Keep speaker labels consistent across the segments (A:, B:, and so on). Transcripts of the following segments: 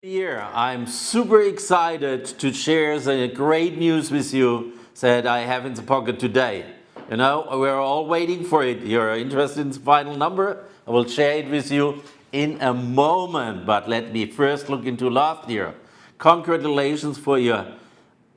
A: Here, I'm super excited to share the great news with you that I have in the pocket today. You know, we're all waiting for it. You're interested in the final number? I will share it with you in a moment, but let me first look into last year. Congratulations for your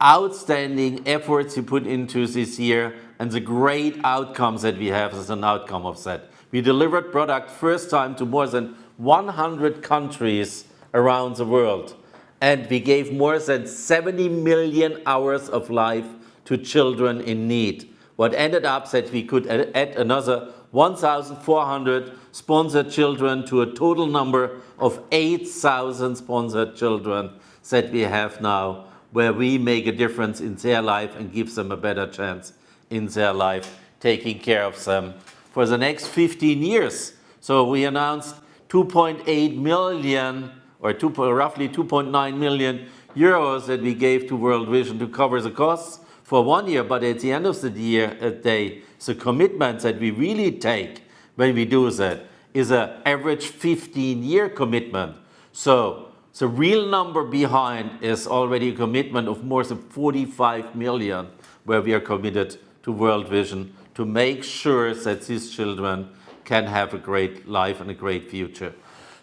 A: outstanding efforts you put into this year and the great outcomes that we have as an outcome of that. We delivered product first time to more than 100 countries around the world, and we gave more than 70 million hours of life to children in need. What ended up that we could add another 1,400 sponsored children to a total number of 8,000 sponsored children that we have now, where we make a difference in their life and give them a better chance in their life, taking care of them for the next 15 years. So we announced 2.8 million or roughly 2.9 million euros that we gave to World Vision to cover the costs for 1 year. But at the end of the day, the commitment that we really take when we do that is an average 15-year commitment. So the real number behind is already a commitment of more than 45 million, where we are committed to World Vision to make sure that these children can have a great life and a great future.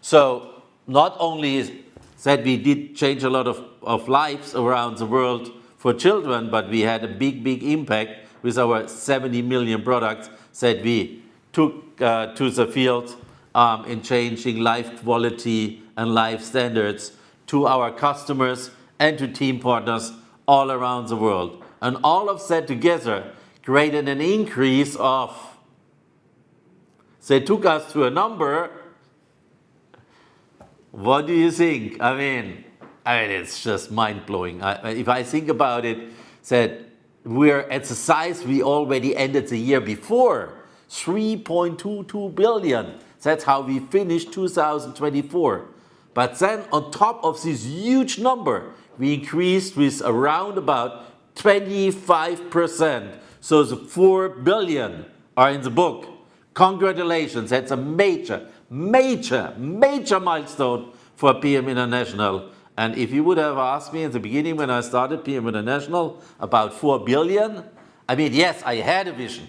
A: So not only that we did change a lot of lives around the world for children, but we had a big impact with our 70 million products that we took to the field in changing life quality and life standards to our customers and to team partners all around the world. And all of that together created an increase of, they took us to a number. What do you think? I mean, it's just mind-blowing. If I think about it, that we're at the size we already ended the year before, 3.22 billion. That's how we finished 2024. But then on top of this huge number, we increased with around about 25%. So the 4 billion are in the book. Congratulations, that's a major milestone for PM International. And if you would have asked me in the beginning when I started PM International about 4 billion, I mean, yes, I had a vision.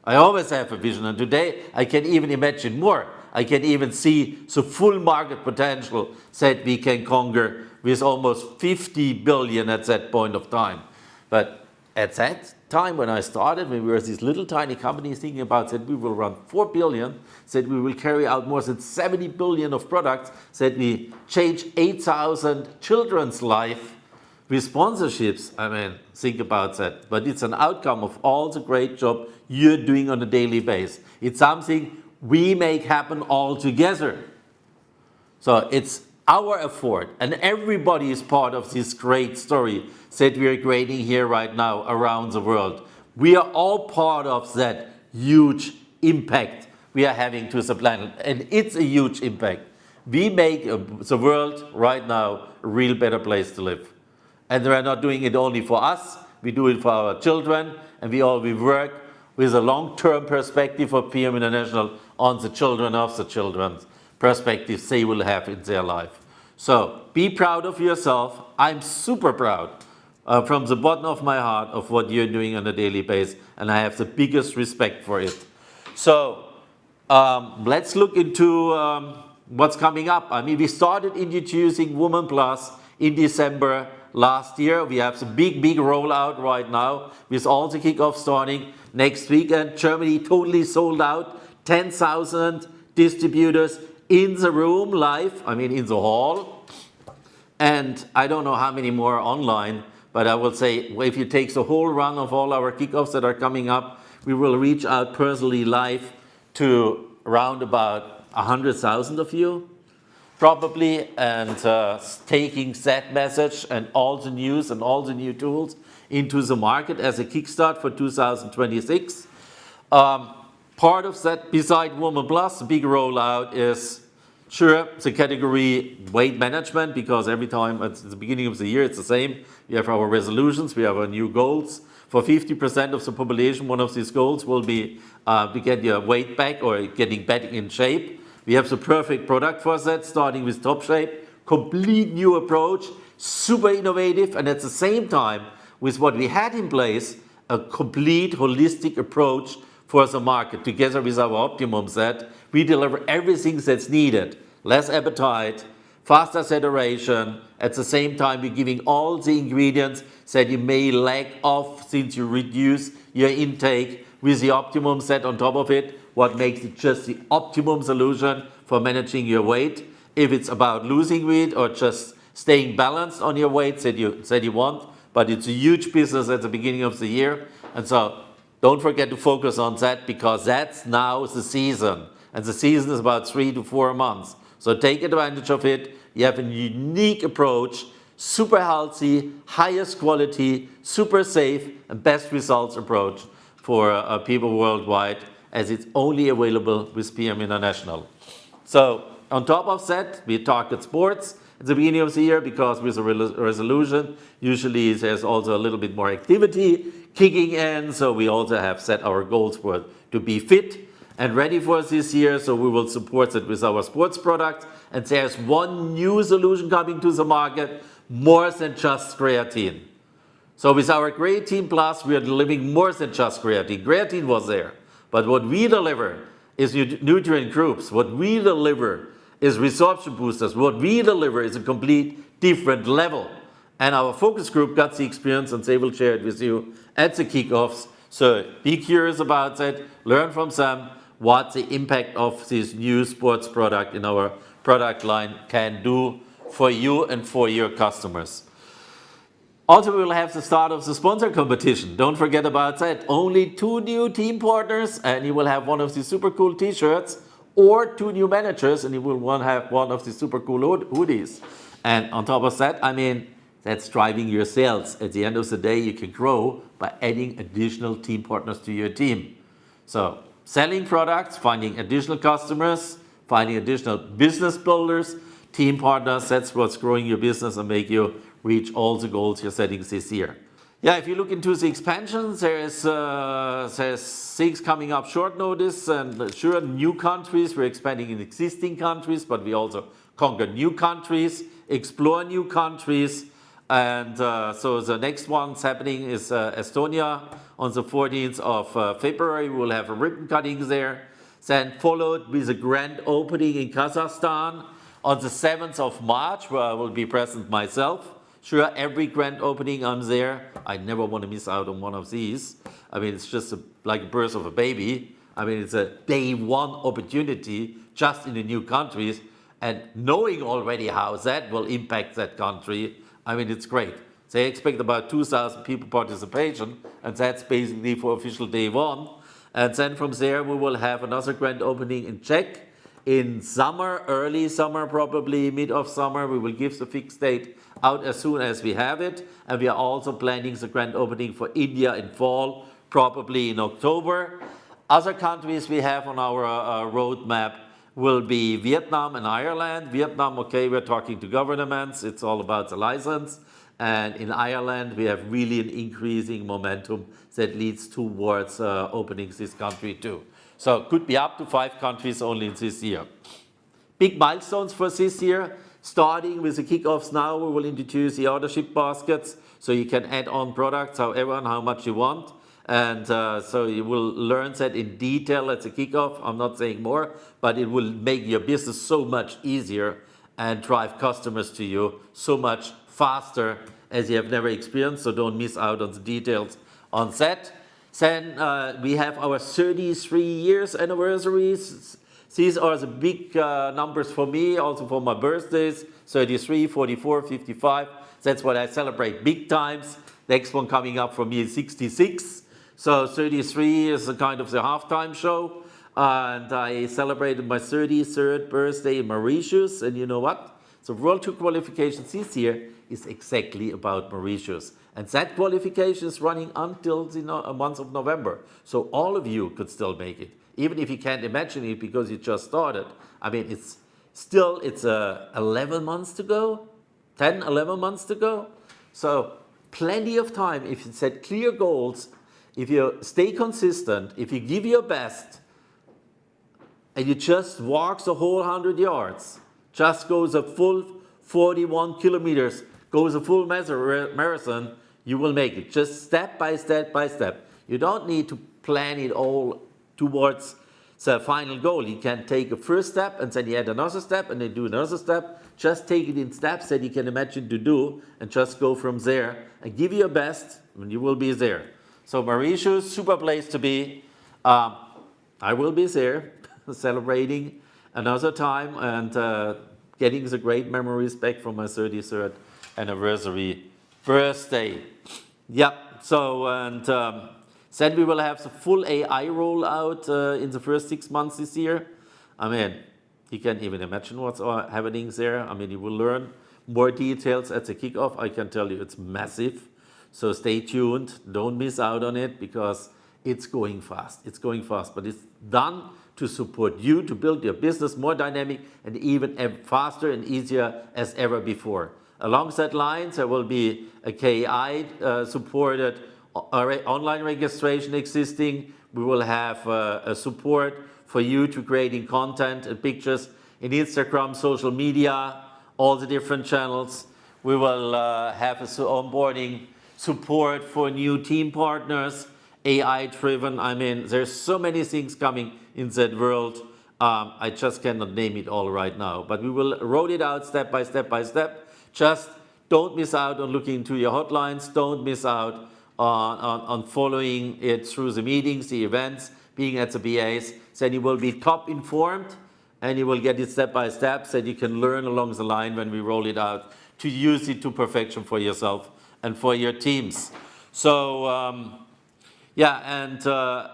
A: I always have a vision, and today I can even imagine more. I can even see the full market potential that we can conquer with almost 50 billion at that point of time. But at that time when I started, when we were this little tiny company thinking about that we will run 4 billion, that we will carry out more than 70 billion of products, that we change 8,000 children's life with sponsorships. I mean, think about that. But it's an outcome of all the great job you're doing on a daily basis. It's something we make happen all together. So it's our effort, and everybody is part of this great story that we are creating here right now around the world. We are all part of that huge impact we are having to the planet, and it's a huge impact. We make the world right now a real better place to live. And we are not doing it only for us, we do it for our children, and we work with a long-term perspective of PM International on the children of the children's perspectives they will have in their life. So be proud of yourself. I'm super proud from the bottom of my heart of what you're doing on a daily basis, and I have the biggest respect for it. So let's look into what's coming up. I mean, we started introducing Woman Plus in December last year. We have some big rollout right now with all the kickoff starting next weekend. Germany totally sold out, 10,000 distributors in the room live, I mean in the hall. And I don't know how many more online, but I will say if you take the whole run of all our kickoffs that are coming up, we will reach out personally live to around about 100,000 of you, probably, and taking that message and all the news and all the new tools into the market as a kickstart for 2026. Part of that, beside Woman Plus, the big rollout is, sure, the category weight management, because every time at the beginning of the year it's the same. We have our resolutions, we have our new goals. For 50% of the population, one of these goals will be to get your weight back or getting back in shape. We have the perfect product for that, starting with Top Shape, complete new approach, super innovative, and at the same time, with what we had in place, a complete holistic approach for the market. Together with our optimum set, we deliver everything that's needed. Less appetite, faster saturation. At the same time, we're giving all the ingredients that you may lack of since you reduce your intake with the optimum set on top of it, what makes it just the optimum solution for managing your weight. If it's about losing weight or just staying balanced on your weight that you want, but it's a huge business at the beginning of the year. And so don't forget to focus on that, because that's now the season. And the season is about 3 to 4 months. So take advantage of it. You have a unique approach, super healthy, highest quality, super safe, and best results approach for people worldwide, as it's only available with PM International. So on top of that, we target sports at the beginning of the year, because with a resolution, usually there's also a little bit more activity kicking in. So we also have set our goals for to be fit and ready for this year. So we will support it with our sports products. And there's one new solution coming to the market, more than just creatine. So with our Creatine Plus, we are delivering more than just creatine. Creatine was there, but what we deliver is nutrient groups. What we deliver is resorption boosters. What we deliver is a complete different level. And our focus group got the experience, and they will share it with you at the kickoffs. So be curious about that, learn from them what the impact of this new sports product in our product line can do for you and for your customers. Also, we will have the start of the sponsor competition. Don't forget about that. Only 2 new team partners, and you will have one of the super cool t-shirts, or 2 new managers, and you will have one of the super cool hoodies. And on top of that, I mean, that's driving your sales. At the end of the day, you can grow by adding additional team partners to your team. So selling products, finding additional customers, finding additional business builders, team partners, that's what's growing your business and make you reach all the goals you're setting this year. Yeah, if you look into the expansions, there's things coming up short notice, and sure, new countries. We're expanding in existing countries, but we also conquer new countries, explore new countries. And so the next one's happening is Estonia on the 14th of February. We'll have a ribbon cutting there. Then followed with a grand opening in Kazakhstan on the 7th of March, where I will be present myself. Sure, every grand opening I'm there. I never want to miss out on one of these. I mean, it's just like a birth of a baby. I mean, it's a day one opportunity just in the new countries, and knowing already how that will impact that country. I mean, it's great. They expect about 2,000 people participation, and that's basically for official day one. And then from there, we will have another grand opening in Czech in summer, early summer, probably mid of summer. We will give the fixed date out as soon as we have it. And we are also planning the grand opening for India in fall, probably in October. Other countries we have on our roadmap will be Vietnam and Ireland. Vietnam, okay, we're talking to governments. It's all about the license. And in Ireland, we have really an increasing momentum that leads towards opening this country too. So it could be up to 5 countries only in this year. Big milestones for this year. Starting with the kickoffs now, we will introduce the ordership baskets, so you can add on products however and how much you want. And so you will learn that in detail at the kickoff. I'm not saying more, but it will make your business so much easier and drive customers to you so much faster as you have never experienced. So don't miss out on the details on that. Then we have our 33 years anniversaries. These are the big numbers for me, also for my birthdays, 33, 44, 55. That's what I celebrate big times. Next one coming up for me is 66. So 33 is a kind of the halftime show. And I celebrated my 33rd birthday in Mauritius. And you know what? The World Tour qualification this year is exactly about Mauritius. And that qualification is running until the month of November. So all of you could still make it. Even if you can't imagine it because you just started. I mean, it's 11 months to go, 10, 11 months to go. So plenty of time if you set clear goals, if you stay consistent, if you give your best, and you just walk the whole 100 yards, just go the full 41 kilometers, goes a full marathon, you will make it. Just step by step by step. You don't need to plan it all towards the final goal. You can take a first step and then you add another step and then do another step. Just take it in steps that you can imagine to do and just go from there and give your best and you will be there. So Mauritius, super place to be. I will be there celebrating another time and getting the great memories back from my 33rd anniversary birthday. Yep, so and then we will have the full AI rollout in the first 6 months this year. I mean, you can't even imagine what's happening there. I mean, you will learn more details at the kickoff. I can tell you it's massive. So stay tuned, don't miss out on it because it's going fast. It's going fast, but it's done to support you to build your business more dynamic and even faster and easier as ever before. Along that lines, there will be a KI supported online registration existing. We will have a support for you to creating content and pictures in Instagram, social media, all the different channels. We will have a onboarding support for new team partners, AI driven. I mean, there's so many things coming in that world. I just cannot name it all right now, but we will roll it out step by step by step. Just don't miss out on looking into your hotlines. Don't miss out on following it through the meetings, the events, being at the BAs. Then you will be top informed and you will get it step by step so that you can learn along the line when we roll it out to use it to perfection for yourself and for your teams. So yeah, and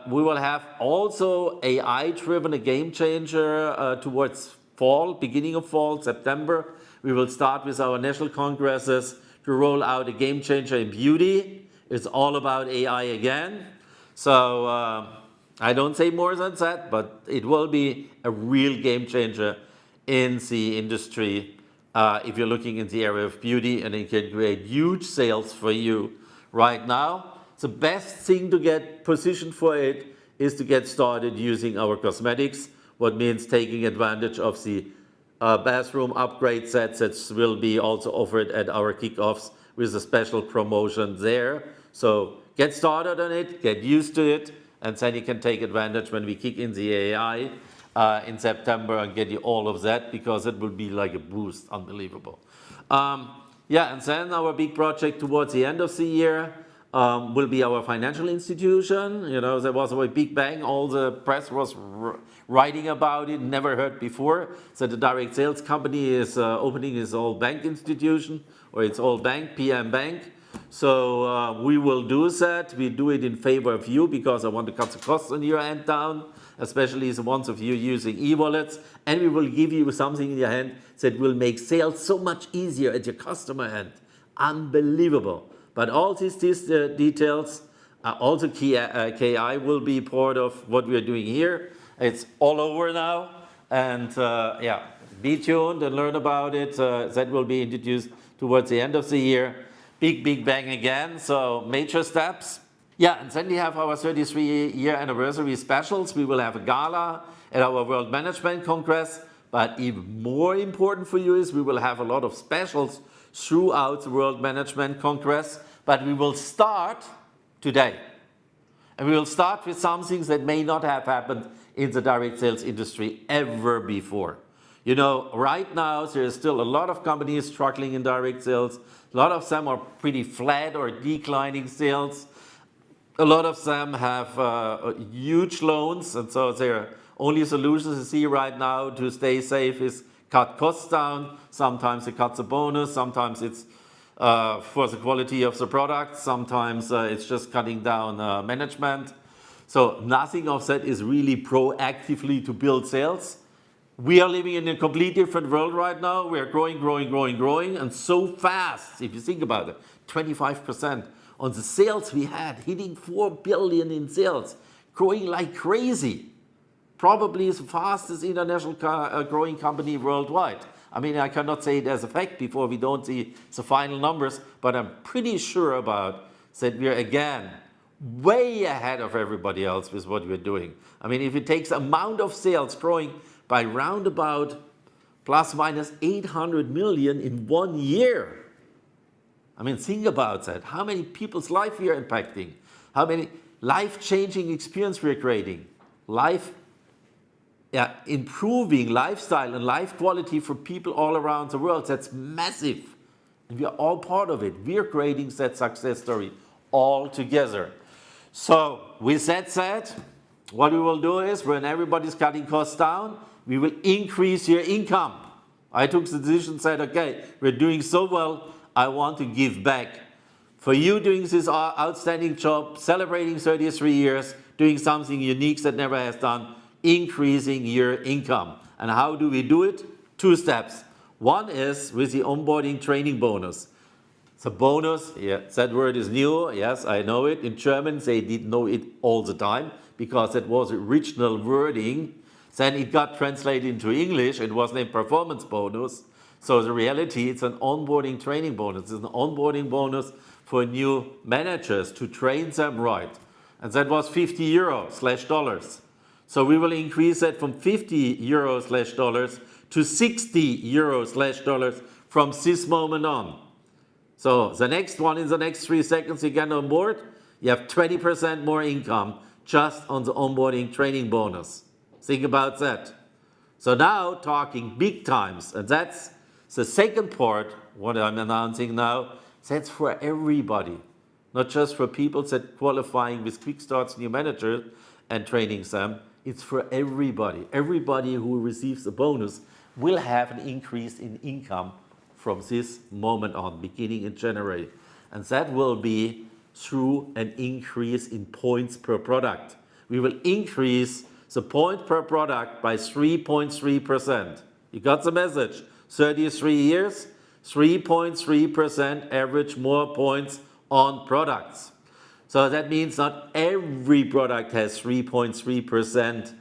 A: we will have also AI-driven, a game changer towards fall, beginning of fall, September. We will start with our national congresses to roll out a game changer in beauty. It's all about AI again. So I don't say more than that, but it will be a real game changer in the industry if you're looking in the area of beauty, and it can create huge sales for you right now. The best thing to get positioned for it is to get started using our cosmetics, what means taking advantage of the bathroom upgrade sets that will be also offered at our kickoffs with a special promotion there. So get started on it, get used to it, and then you can take advantage when we kick in the AI in September and get you all of that because it will be like a boost, unbelievable. Yeah, and then our big project towards the end of the year will be our financial institution. You know, there was a big bang. All the press was writing about it, never heard before. So the direct sales company is opening its own bank institution or its own bank, PM Bank. So we will do that. We do it in favor of you because I want to cut the costs on your end down, especially the ones of you using e-wallets. And we will give you something in your hand that will make sales so much easier at your customer end. Unbelievable. But all these details, also KI will be part of what we are doing here. It's all over now. And yeah, be tuned and learn about it. That will be introduced towards the end of the year. Big bang again, so major steps. Yeah, and then we have our 33-year anniversary specials. We will have a gala at our World Management Congress, but even more important for you is we will have a lot of specials throughout the World Management Congress, but we will start today. And we will start with some things that may not have happened in the direct sales industry ever before. You know, right now, there is still a lot of companies struggling in direct sales. A lot of them are pretty flat or declining sales. A lot of them have huge loans, and so their only solutions you see right now to stay safe is cut costs down. Sometimes it cuts a bonus, sometimes it's for the quality of the product, sometimes it's just cutting down management. So nothing of that is really proactively to build sales. We are living in a completely different world right now. We are growing, and so fast. If you think about it, 25% on the sales we had, hitting 4 billion in sales, growing like crazy. Probably the fastest international growing company worldwide. I mean, I cannot say it as a fact before we don't see the final numbers, but I'm pretty sure about that we are again way ahead of everybody else with what we're doing. I mean, if it takes amount of sales growing by round about plus minus 800 million in 1 year. I mean, think about that. How many people's life we are impacting? How many life-changing experience we are creating? Improving lifestyle and life quality for people all around the world. That's massive. And we are all part of it. We are creating that success story all together. So with that said, what we will do is, when everybody's cutting costs down, we will increase your income. I took the decision, said, okay, we're doing so well, I want to give back. For you doing this outstanding job, celebrating 33 years, doing something unique that never has done, increasing your income. And how do we do it? 2 steps. One is with the onboarding training bonus. The bonus, yeah, that word is new, yes, I know it. In German, they didn't know it all the time because it was original wording. Then it got translated into English. It was named performance bonus. So the reality, it's an onboarding training bonus. It's an onboarding bonus for new managers to train them right. And that was 50 euro/dollars. So we will increase that from 50 euro/dollars to 60 euro/dollars from this moment on. So the next one, in the next 3 seconds you get on board, you have 20% more income just on the onboarding training bonus. Think about that. So now talking big times, and that's the second part, what I'm announcing now, that's for everybody. Not just for people that qualifying with quick starts new managers and training them, it's for everybody. Everybody who receives a bonus will have an increase in income from this moment on, beginning in January. And that will be through an increase in points per product. We will increase the point per product by 3.3%. You got the message? 33 years, 3.3% average more points on products. So that means not every product has 3.3%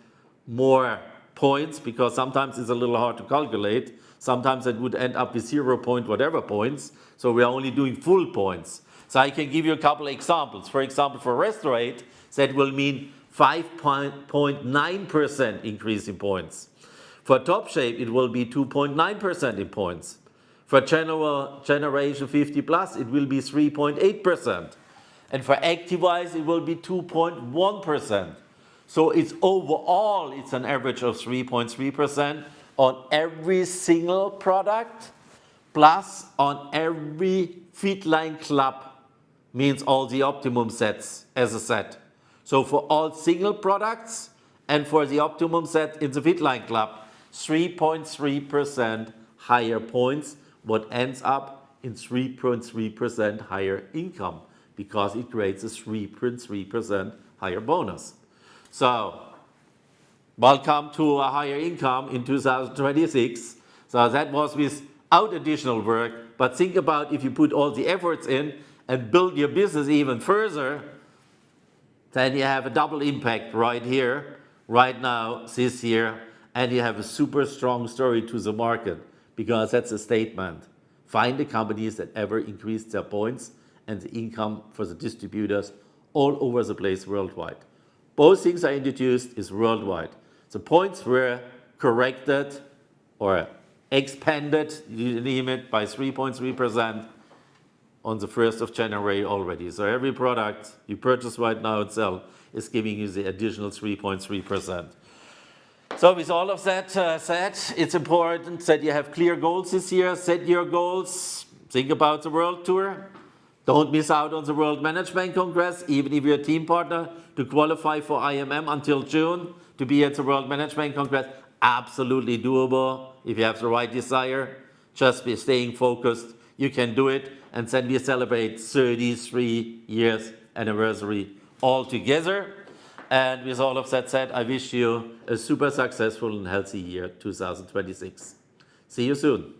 A: more points, because sometimes it's a little hard to calculate. Sometimes it would end up with 0 point whatever points. So we are only doing full points. So I can give you a couple of examples. For example, for Restorate, that will mean 5.9% increase in points. For Top Shape, it will be 2.9% in points. For Generation 50 Plus, it will be 3.8%. And for Activise, it will be 2.1%. So it's overall, it's an average of 3.3% on every single product, plus on every Fitline Club, means all the optimum sets as a set. So for all single products and for the optimum set in the Fitline Club, 3.3% higher points, what ends up in 3.3% higher income, because it creates a 3.3% higher bonus. So, welcome to a higher income in 2026. So that was without additional work, but think about if you put all the efforts in and build your business even further, then you have a double impact right here, right now, this year, and you have a super strong story to the market, because that's a statement. Find the companies that ever increased their points and the income for the distributors all over the place worldwide. Both things I introduced is worldwide. The points were corrected or expanded, you name it, by 3.3% on the 1st of January already. So every product you purchase right now and sell is giving you the additional 3.3%. So with all of that said, it's important that you have clear goals this year. Set your goals. Think about the world tour. Don't miss out on the World Management Congress, even if you're a team partner, to qualify for IMM until June, to be at the World Management Congress. Absolutely doable if you have the right desire. Just be staying focused. You can do it. And then we celebrate 33 years anniversary all together. And with all of that said, I wish you a super successful and healthy year 2026. See you soon.